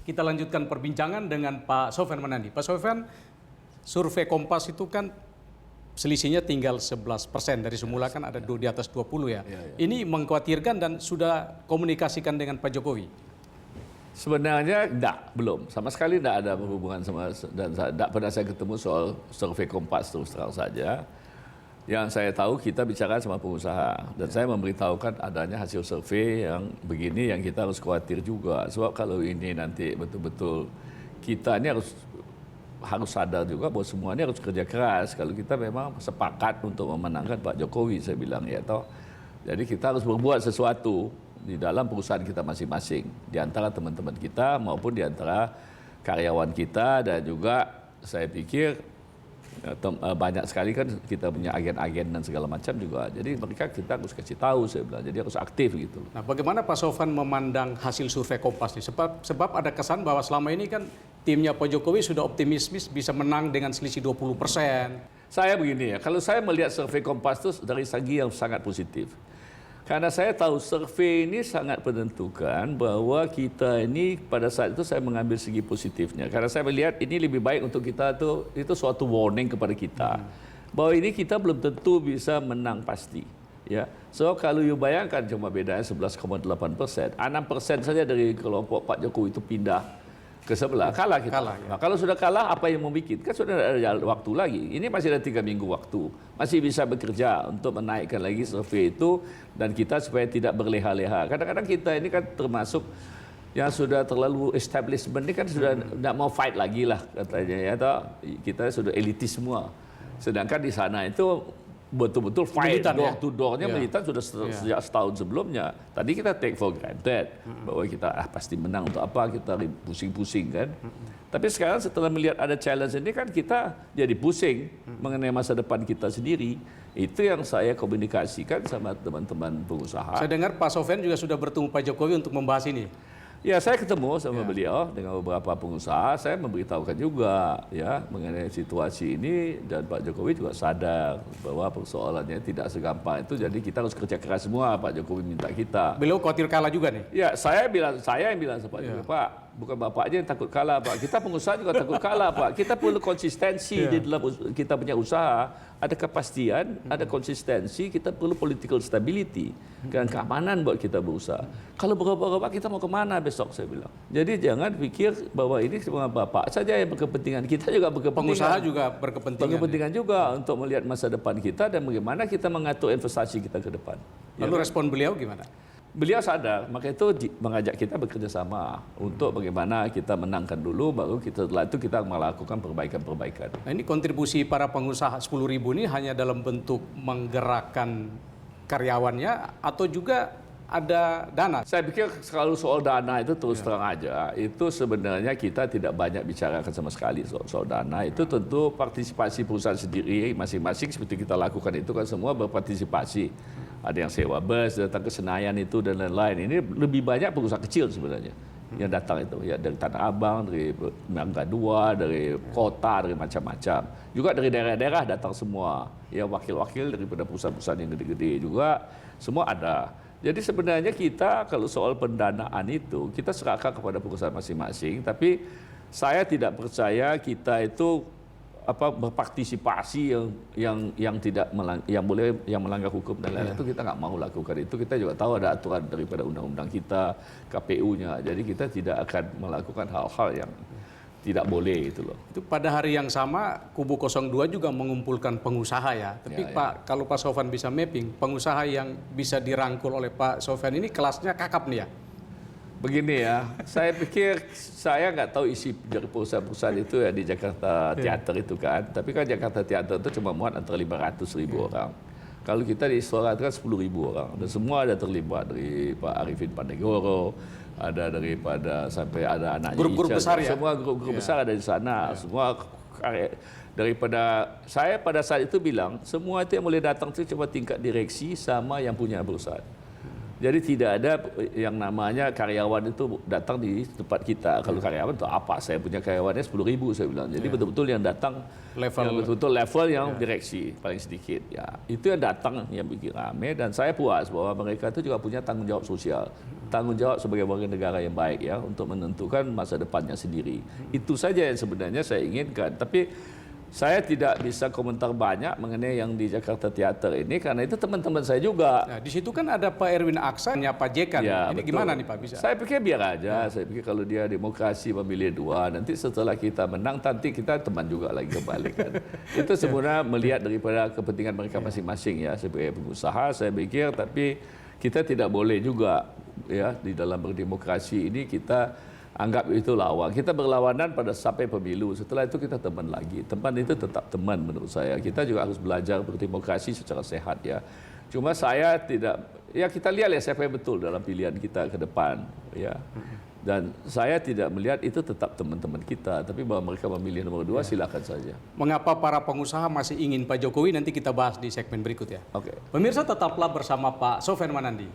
Kita lanjutkan perbincangan dengan Pak Sofyan Manandi. Pak Sofyan, survei Kompas itu kan selisihnya tinggal 11%. Dari semula kan ada di atas 20 ya. Ini mengkhawatirkan dan sudah komunikasikan dengan Pak Jokowi? Sebenarnya belum. Sama sekali tidak ada hubungan sama, dan tidak pernah saya ketemu soal survei Kompas terus terang saja. Yang saya tahu kita bicara sama pengusaha dan saya memberitahukan adanya hasil survei yang begini yang kita harus khawatir juga. Sebab kalau ini nanti betul-betul kita ini harus sadar juga bahwa semua ini harus kerja keras. Kalau kita memang sepakat untuk memenangkan Pak Jokowi, saya bilang ya toh. Jadi kita harus berbuat sesuatu di dalam perusahaan kita masing-masing, di antara teman-teman kita maupun di antara karyawan kita, dan juga saya pikir banyak sekali kan kita punya agen-agen dan segala macam juga. Jadi mereka kita harus kasih tahu, saya bilang. Jadi harus aktif gitu. Nah, bagaimana Pak Sofyan memandang hasil survei Kompas ini? Sebab ada kesan bahwa selama ini kan timnya Pak Jokowi sudah optimis bisa menang dengan selisih 20%. Saya begini ya, kalau saya melihat survei Kompas itu dari segi yang sangat positif. Karena saya tahu survei ini sangat menentukan bahwa kita ini pada saat itu saya mengambil segi positifnya. Karena saya melihat ini lebih baik untuk kita itu suatu warning kepada kita. Bahwa ini kita belum tentu bisa menang pasti. Ya, so kalau you bayangkan cuma bedanya 11,8%, 6% saja dari kelompok Pak Jokowi itu pindah ke sebelah, kalah kita. Nah, kalau sudah kalah, apa yang membuat? Kan sudah ada waktu lagi. Ini masih ada 3 minggu waktu. Masih bisa bekerja untuk menaikkan lagi survei itu, dan kita supaya tidak berleha-leha. Kadang-kadang kita ini kan termasuk yang sudah terlalu establishment ini kan sudah tidak mau fight lagi lah katanya ya. Kita sudah elitis semua. Sedangkan di sana itu betul-betul fight door to door-nya militan sudah sejak setahun sebelumnya. Tadi kita take for granted bahwa kita pasti menang, untuk apa kita pusing-pusing kan. Tapi sekarang setelah melihat ada challenge ini kan kita jadi pusing mengenai masa depan kita sendiri. Itu yang saya komunikasikan sama teman-teman pengusaha. Saya dengar Pak Sofyan juga sudah bertemu Pak Jokowi untuk membahas ini. Ya, saya ketemu sama beliau dengan beberapa pengusaha. Saya memberitahukan juga ya mengenai situasi ini, dan Pak Jokowi juga sadar bahwa persoalannya tidak segampang itu. Jadi kita harus kerja keras semua. Pak Jokowi minta kita. Beliau khawatir kalah juga nih. Ya, saya yang bilang sama Pak Jokowi, Pak, bukan Bapak aja yang takut kalah, Pak. Kita pengusaha juga takut kalah, Pak. Kita perlu konsistensi di dalam kita punya usaha. Ada kepastian, ada konsistensi, kita perlu political stability dan keamanan buat kita berusaha. Kalau berubah-ubah kita mau kemana besok, saya bilang. Jadi jangan pikir bahwa ini cuma Bapak saja yang berkepentingan. Kita juga berkepentingan. Pengusaha juga berkepentingan. Juga untuk melihat masa depan kita dan bagaimana kita mengatur investasi kita ke depan. Lalu respon beliau gimana? Beliau sadar, maka itu mengajak kita bekerja sama untuk bagaimana kita menangkan dulu, baru setelah itu kita melakukan perbaikan-perbaikan. Nah, ini kontribusi para pengusaha 10.000 ini hanya dalam bentuk menggerakkan karyawannya atau juga ada dana? Saya pikir kalau soal dana itu terus terang aja, itu sebenarnya kita tidak banyak bicarakan sama sekali soal dana. Itu tentu partisipasi perusahaan sendiri masing-masing seperti kita lakukan itu kan semua berpartisipasi. Ada yang sewa bus, datang ke Senayan itu dan lain-lain. Ini lebih banyak pengusaha kecil sebenarnya yang datang itu, ya dari Tanah Abang, dari Mangga 2, dari kota, dari macam-macam. Juga dari daerah-daerah datang semua. Ya wakil-wakil daripada perusahaan-perusahaan yang gede-gede juga semua ada. Jadi sebenarnya kita kalau soal pendanaan itu kita serahkan kepada perusahaan masing-masing, tapi saya tidak percaya kita itu berpartisipasi yang tidak yang melanggar hukum dan lain-lain. Itu kita nggak mau lakukan itu. Kita juga tahu ada aturan daripada undang-undang kita, KPU-nya. Jadi kita tidak akan melakukan hal-hal yang tidak boleh itu loh. Itu pada hari yang sama kubu 02 juga mengumpulkan pengusaha ya. Tapi Pak, kalau Pak Sofyan bisa mapping, pengusaha yang bisa dirangkul oleh Pak Sofyan ini kelasnya kakap nih ya. Begini ya, saya pikir saya nggak tahu isi dari perusahaan-perusahaan itu ya di Jakarta Theater itu kan. Tapi kan Jakarta Theater itu cuma muat antara 500.000 orang. Kalau kita di Istora itu kan 10.000 orang. Dan semua ada terlibat, dari Pak Arifin Pandegoro, ada daripada sampai ada anaknya grup-grup besar ya. Semua grup-grup besar ada di sana. Semua daripada saya pada saat itu bilang semua itu yang boleh datang itu cuma tingkat direksi sama yang punya perusahaan. Jadi tidak ada yang namanya karyawan itu datang di tempat kita. Kalau karyawan itu apa? Saya punya karyawannya 10.000 saya bilang. Jadi betul-betul yang datang yang betul-betul level yang direksi paling sedikit. Ya, itu yang datang yang bikin rame dan saya puas bahwa mereka itu juga punya tanggung jawab sosial. Tanggung jawab sebagai warga negara yang baik ya untuk menentukan masa depannya sendiri. Itu saja yang sebenarnya saya inginkan. Tapi saya tidak bisa komentar banyak mengenai yang di Jakarta Theater ini karena itu teman-teman saya juga. Nah, di situ kan ada Pak Erwin Aksa, Pak JK. Ya, ini betul. gimana nih Pak bisa? Saya pikir biar aja. Saya pikir kalau dia demokrasi memilih dua, nanti setelah kita menang, nanti kita teman juga lagi kembali kan. Itu sebenarnya melihat daripada kepentingan mereka masing-masing ya. Sebagai pengusaha saya pikir, tapi kita tidak boleh juga ya di dalam berdemokrasi ini kita anggap itu lawan. Kita berlawanan pada sampai pemilu. Setelah itu kita teman lagi. Teman itu tetap teman menurut saya. Kita juga harus belajar berdemokrasi secara sehat ya. Cuma saya tidak, ya kita lihat ya siapa yang betul dalam pilihan kita ke depan ya. Dan saya tidak melihat itu tetap teman-teman kita. Tapi bahwa mereka memilih nomor 2 silakan saja. Mengapa para pengusaha masih ingin Pak Jokowi? Nanti kita bahas di segmen berikut ya. Oke. Pemirsa tetaplah bersama Pak Sofyan Manandi.